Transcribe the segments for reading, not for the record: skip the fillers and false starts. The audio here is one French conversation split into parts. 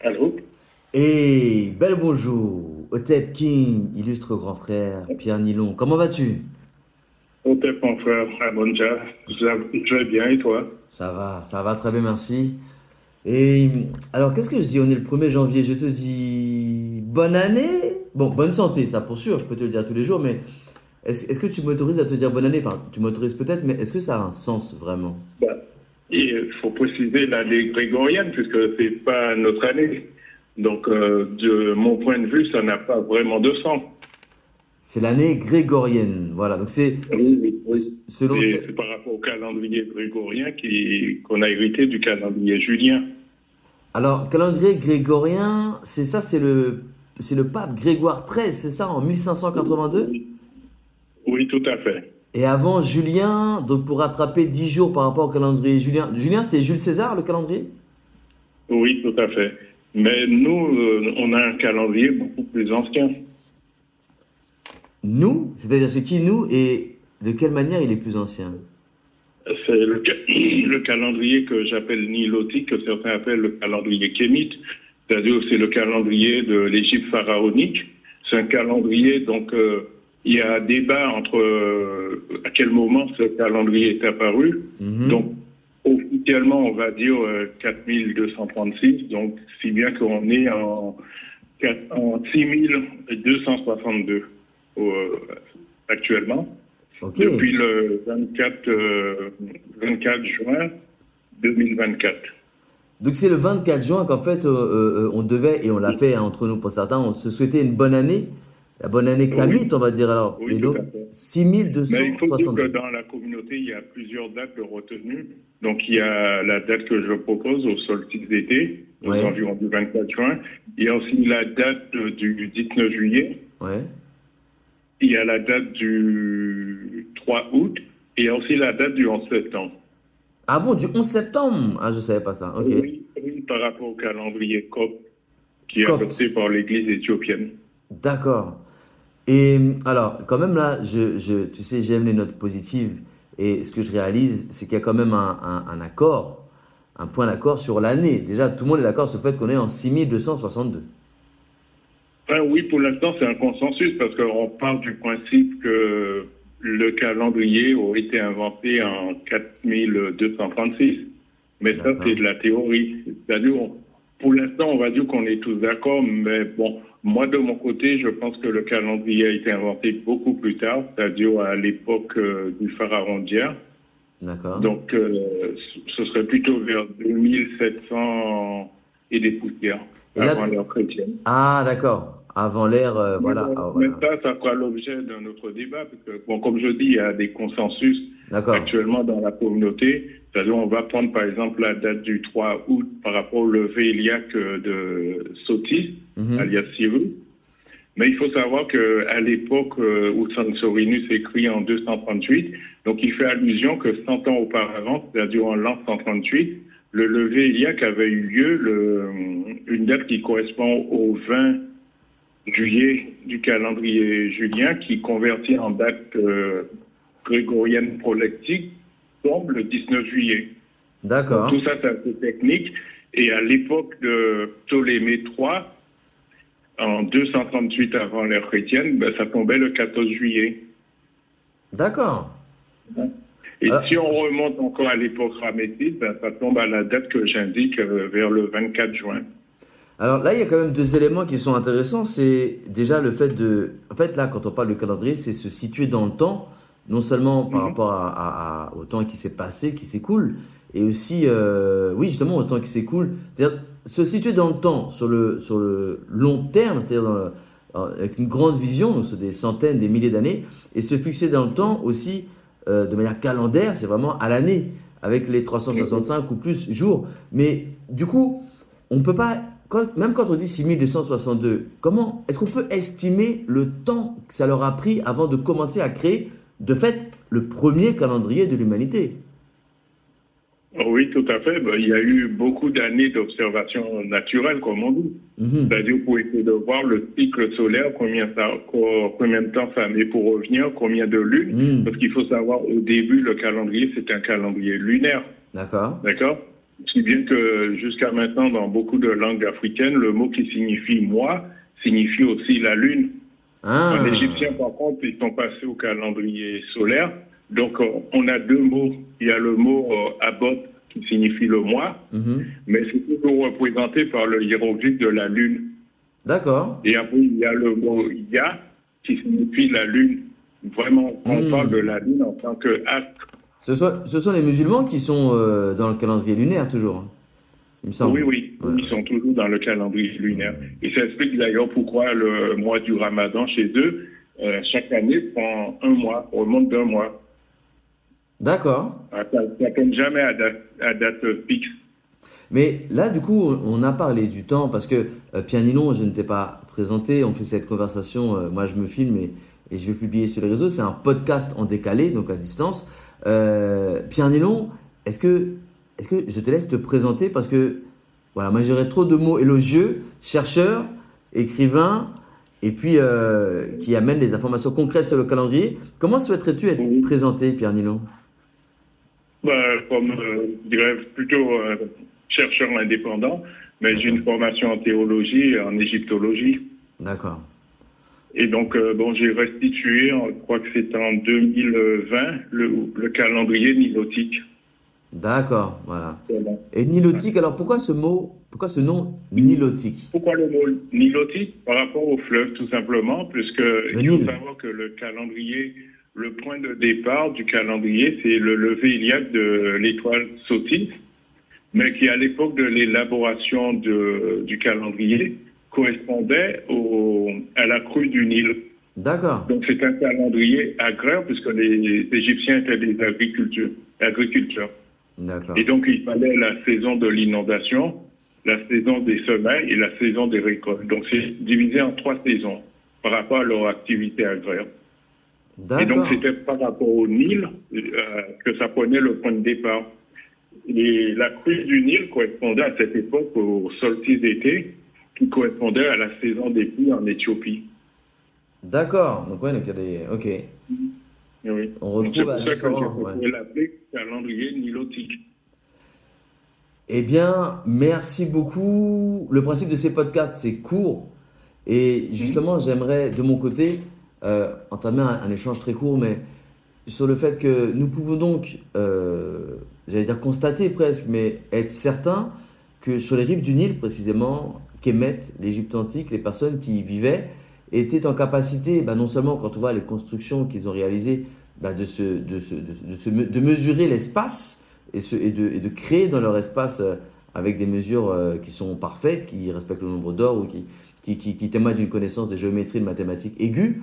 Allô? Et bel bonjour, Otep King, illustre grand frère, Pierre Nilon, comment vas-tu? Au tête, mon frère, Abonja. Je vais bien, et toi? Ça va très bien, merci. Et alors, qu'est-ce que je dis? On est le 1er janvier, je te dis bonne année? Bon, bonne santé, ça pour sûr, je peux te le dire tous les jours, mais est-ce que tu m'autorises à te dire bonne année? Enfin, tu m'autorises peut-être, mais est-ce que ça a un sens vraiment? Bah, il faut préciser l'année grégorienne, puisque c'est pas notre année. Donc, de mon point de vue, ça n'a pas vraiment de sens. C'est l'année grégorienne, voilà, donc c'est Oui, oui, oui. selon... C'est par rapport au calendrier grégorien qu'on a hérité du calendrier julien. Alors, calendrier grégorien, c'est ça, c'est le pape Grégoire XIII, c'est ça, en 1582? Oui, oui, tout à fait. Et avant Julien, donc pour rattraper 10 jours par rapport au calendrier Julien. Julien, c'était Jules César, le calendrier? Oui, tout à fait. Mais nous, on a un calendrier beaucoup plus ancien. Nous? C'est-à-dire, c'est qui nous et de quelle manière il est plus ancien? C'est le calendrier que j'appelle nilotique, que certains appellent le calendrier kémite, c'est-à-dire c'est le calendrier de l'Égypte pharaonique. C'est un calendrier, donc il y a débat entre à quel moment ce calendrier est apparu. Donc Mhm. officiellement, on va dire 4236, donc si bien qu'on est en 6262 actuellement Ok. depuis le 24 juin 2024. Donc c'est le 24 juin qu'en fait on devait, et on l'a fait hein, entre nous pour certains, on se souhaitait une bonne année, la bonne année Kamit Oui, on va dire alors, et oui, tout donc à fait. Mais il faut dire que 6262. dans la communauté, il y a plusieurs dates de retenue. Donc, il y a la date que je propose au solstice d'été, aux Ouais, environs du 24 juin. Il y a aussi la date du 19 juillet. ouais. Il y a la date du 3 août. Et il y a aussi la date du 11 septembre. Ah bon, du 11 septembre? Ah, je savais pas ça, ok. Oui, oui, par rapport au calendrier copte qui est Copte, adopté par l'Église éthiopienne. d'accord. Et alors, quand même là, tu sais, j'aime les notes positives. Et ce que je réalise, c'est qu'il y a quand même un accord, un point d'accord sur l'année. Déjà, tout le monde est d'accord sur le fait qu'on est en 6262. Ben oui, pour l'instant, c'est un consensus parce qu'on part du principe que le calendrier aurait été inventé en 4236. Mais ça, c'est D'accord. de la théorie. C'est-à-dire, pour l'instant, on va dire qu'on est tous d'accord, mais bon, moi, de mon côté, je pense que le calendrier a été inventé beaucoup plus tard, c'est-à-dire à l'époque du pharaon Djer. D'accord. Donc, ce serait plutôt vers 2700 et des poussières Et là, avant l'ère chrétienne. ah, d'accord. Avant l'ère, Mais voilà. bon, Ah, mais voilà. ça fera l'objet d'un autre débat, parce que, bon, comme je dis, il y a des consensus D'accord. actuellement dans la communauté. C'est-à-dire, on va prendre par exemple la date du 3 août par rapport au lever iliaque de Sotis, Mhm. alias Cyrus. Mais il faut savoir qu'à l'époque où Censorinus écrit en 238, donc il fait allusion que 100 ans auparavant, c'est-à-dire en l'an 138, le lever iliaque avait eu lieu, une date qui correspond au 20 juillet du calendrier julien, qui convertit en date grégorienne prolectique, tombe le 19 juillet. Donc tout D'accord. ça, c'est assez technique. Et à l'époque de Ptolémée III, en 238 avant l'ère chrétienne, ben, ça tombait le 14 juillet. D'accord. Et si Alors, on remonte encore à l'époque ramétide, ben, ça tombe à la date que j'indique vers le 24 juin. alors là, il y a quand même deux éléments qui sont intéressants. C'est déjà le fait de... En fait, là, quand on parle de calendrier, c'est se situer dans le temps, non seulement par Mhm. rapport au temps qui s'est passé, qui s'écoule, et aussi, oui, justement, au temps qui s'écoule. C'est-à-dire se situer dans le temps, sur le long terme, c'est-à-dire avec une grande vision, donc c'est des centaines, des milliers d'années, et se fixer dans le temps aussi de manière calendaire, c'est vraiment à l'année, avec les Mhm. 365 ou plus jours. Mais du coup, on ne peut pas même quand on dit 6262, comment est-ce qu'on peut estimer le temps que ça leur a pris avant de commencer à créer, de fait, le premier calendrier de l'humanité? Oui, tout à fait. Ben, il y a eu beaucoup d'années d'observation naturelle, comme on dit. Mhm. C'est-à-dire pour essayer de voir le cycle solaire, combien de temps ça met pour revenir, combien de lunes. Parce Mhm. qu'il faut savoir, au début, le calendrier, c'est un calendrier lunaire. D'accord. D'accord? Si bien que jusqu'à maintenant, dans beaucoup de langues africaines, le mot qui signifie mois signifie aussi la lune. En égyptien, Ah, par contre, ils sont passés au calendrier solaire. Donc, on a deux mots. Il y a le mot Abot qui signifie le mois, mhm. mais c'est toujours représenté par le hiéroglyphe de la lune. D'accord. Et après, il y a le mot Ya qui signifie la lune. Vraiment, on parle de Hmm. la lune en tant qu'astre. Ce sont les musulmans qui sont dans le calendrier lunaire, toujours, hein, il me Oui, semble. oui, Ouais, ils ouais. sont toujours dans le calendrier lunaire. Et ça explique d'ailleurs pourquoi le mois du Ramadan chez eux, chaque année, prend un mois, remonte d'un mois. D'accord. Ça tombe jamais à date fixe. Mais là, du coup, on a parlé du temps parce que Pierre Nilon, je ne t'ai pas présenté. On fait cette conversation. Moi, je me filme et je vais publier sur les réseaux. C'est un podcast en décalé, donc à distance. Pierre Nilon, est-ce que, est-ce que je te laisse te présenter parce que voilà, moi j'aurais trop de mots élogieux, chercheur, écrivain, et puis qui amène des informations concrètes sur le calendrier. Comment souhaiterais-tu être Oui. présenté, Pierre Nilon? Comme, je dirais, plutôt chercheur indépendant, mais j'ai D'accord. une formation en théologie et en égyptologie. D'accord. Et donc, bon, j'ai restitué, je crois que c'est en 2020, le calendrier nilotique. D'accord, voilà. Voilà. Et nilotique, alors pourquoi ce mot, pourquoi ce nom nilotique? Pourquoi le mot nilotique? Par rapport au fleuve, tout simplement, puisque Le il faut Nil. savoir que le calendrier, le point de départ du calendrier, c'est le lever iliaque de l'étoile Sotis, mais qui, à l'époque de l'élaboration du calendrier, correspondait à la crue du Nil. D'accord, Donc, c'est un calendrier agraire, puisque les Égyptiens étaient des agriculteurs. Et d'accord, donc, il fallait la saison de l'inondation, la saison des semailles et la saison des récoltes. Donc, c'est divisé en trois saisons par rapport à leur activité agraire. Et donc, d'accord, c'était par rapport au Nil que ça prenait le point de départ. Et la crue du Nil correspondait à cette époque au solstice d'été, qui correspondait à la saison des pluies en Éthiopie. d'accord. Donc, ouais, donc il y a ok. Oui. On Donc, c'est retrouve à pour ça que j'ai différents, ouais. préféré l'appeler calendrier nilotique. Eh bien, merci beaucoup. Le principe de ces podcasts, c'est court. Et Mhm. justement, j'aimerais, de mon côté, entamer un échange très court, mais sur le fait que nous pouvons donc, j'allais dire constater presque, mais être certains que sur les rives du Nil, précisément, Kémet, l'Égypte antique, les personnes qui y vivaient étaient en capacité, bah, non seulement quand on voit les constructions qu'ils ont réalisées, bah, de mesurer l'espace et de créer dans leur espace avec des mesures qui sont parfaites, qui respectent le nombre d'or ou qui témoignent d'une connaissance de géométrie, de mathématiques aiguë.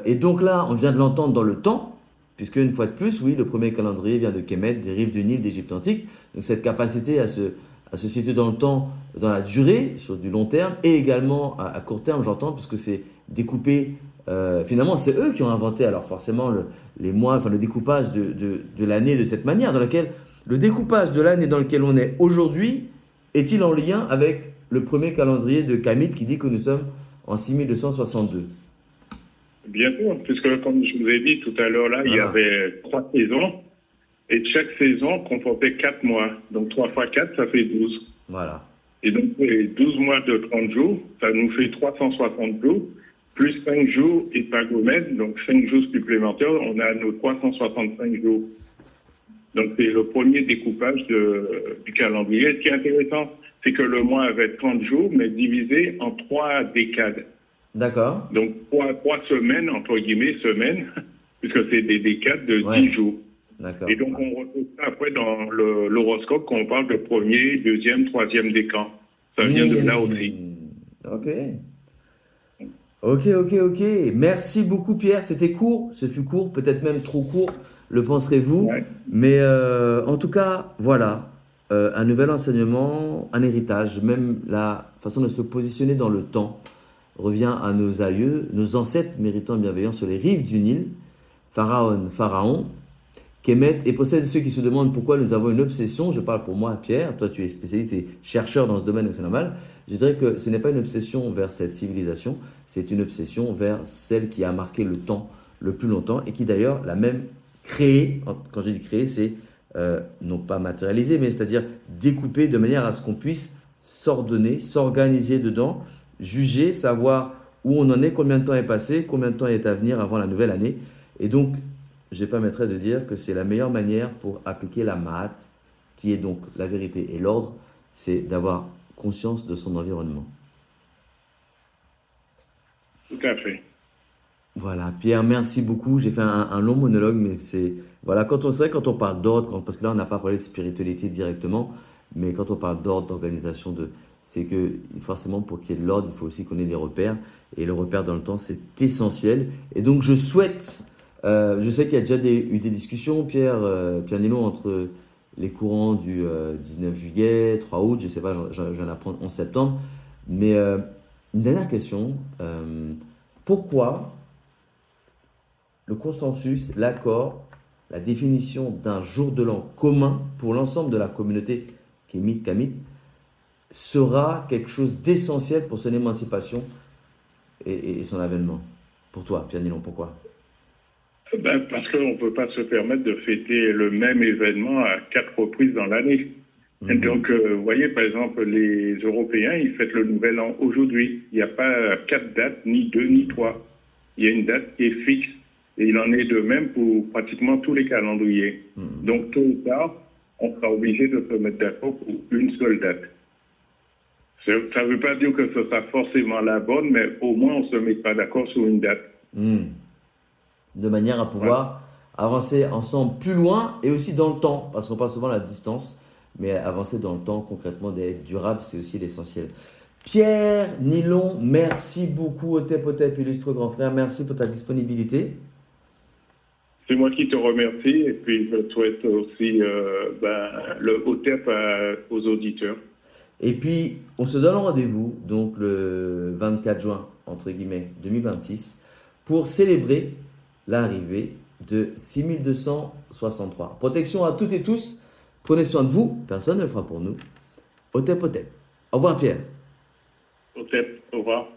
Et donc là, on vient de l'entendre dans le temps, puisque une fois de plus, oui, le premier calendrier vient de Kémet, des rives du Nil d'Égypte antique. Donc cette capacité à se situer dans le temps, dans la durée, sur du long terme, et également à court terme, j'entends, puisque c'est découpé. Finalement, c'est eux qui ont inventé, alors forcément, les mois, enfin le découpage de l'année de cette manière, dans laquelle le découpage de l'année dans lequel on est aujourd'hui est-il en lien avec le premier calendrier de Kamit qui dit que nous sommes en 6262? Bien sûr, puisque comme je vous ai dit tout à l'heure, là, il y Voilà, avait trois saisons et chaque saison comportait 4 mois. Donc 3 fois 4, ça fait 12. voilà. Et donc les 12 mois de 30 jours, ça nous fait 360 jours, plus 5 jours et pagomètre, donc 5 jours supplémentaires, on a nos 365 jours. Donc c'est le premier découpage du calendrier. Ce qui est intéressant, c'est que le mois avait 30 jours, mais divisé en 3 décades. D'accord. Donc, trois semaines, entre guillemets, semaines, puisque c'est des décades de Ouais, 10 jours. Et d'accord. donc, Ouais. on retrouve ça après dans l'horoscope quand on parle de premier, deuxième, troisième décan. Ça vient de là aussi. Ok. Ok, ok, ok. Merci beaucoup, Pierre. C'était court. Ce fut court, peut-être même trop court, le penserez-vous. Ouais. Mais en tout cas, voilà. Un nouvel enseignement, un héritage. Même la façon de se positionner dans le temps revient à nos aïeux, nos ancêtres méritants de bienveillance sur les rives du Nil. Pharaon, Kemet, et pour celles et ceux qui se demandent pourquoi nous avons une obsession, je parle pour moi, Pierre, toi tu es spécialiste et chercheur dans ce domaine, donc c'est normal, je dirais que ce n'est pas une obsession vers cette civilisation, c'est une obsession vers celle qui a marqué le temps le plus longtemps et qui d'ailleurs l'a même créé, quand je dis créé, c'est non pas matérialisé, mais c'est-à-dire découpé de manière à ce qu'on puisse s'ordonner, s'organiser dedans, juger, savoir où on en est, combien de temps est passé, combien de temps est à venir avant la nouvelle année. Et donc, je ne permettrai de dire que c'est la meilleure manière pour appliquer la maths, qui est donc la vérité et l'ordre, c'est d'avoir conscience de son environnement. Tout à fait. Voilà, Pierre, merci beaucoup. J'ai fait un long monologue, mais c'est. Voilà, quand on parle d'ordre, parce que là, on n'a pas parlé de spiritualité directement, mais quand on parle d'ordre, d'organisation, c'est que forcément, pour qu'il y ait de l'ordre, il faut aussi qu'on ait des repères. Et le repère dans le temps, c'est essentiel. Et donc, je souhaite. Je sais qu'il y a déjà eu des discussions, Pierre Nilo, entre les courants du 19 juillet, 3 août, je sais pas, je viens d'apprendre 11 septembre. Mais une dernière question. Pourquoi le consensus, l'accord, la définition d'un jour de l'an commun pour l'ensemble de la communauté kémite, kamite, sera quelque chose d'essentiel pour son émancipation et son avènement? Pour toi, Pierre Nilon, pourquoi? Ben, parce qu'on ne peut pas se permettre de fêter le même événement à 4 reprises dans l'année. Donc, vous voyez, par exemple, les Européens, ils fêtent le Nouvel An aujourd'hui. Il n'y a pas 4 dates, ni 2, ni 3. Il y a une date qui est fixe. Et il en est de même pour pratiquement tous les calendriers. Donc, tôt ou tard, on sera obligé de se mettre d'accord pour une seule date. Ça ne veut pas dire que ce sera forcément la bonne, mais au moins, on ne se met pas d'accord sur une date. De manière à pouvoir avancer ensemble plus loin et aussi dans le temps, parce qu'on parle souvent de la distance, mais avancer dans le temps, concrètement, d'être durable, c'est aussi l'essentiel. Pierre Nilon, merci beaucoup, Otep, illustre grand frère, merci pour ta disponibilité. C'est moi qui te remercie et puis je souhaite aussi le Otep aux auditeurs. Et puis, on se donne rendez-vous, donc le 24 juin, entre guillemets, 2026, pour célébrer l'arrivée de 6263. Protection à toutes et tous. Prenez soin de vous. Personne ne le fera pour nous. Otep. Au revoir, Pierre. Otep, au revoir.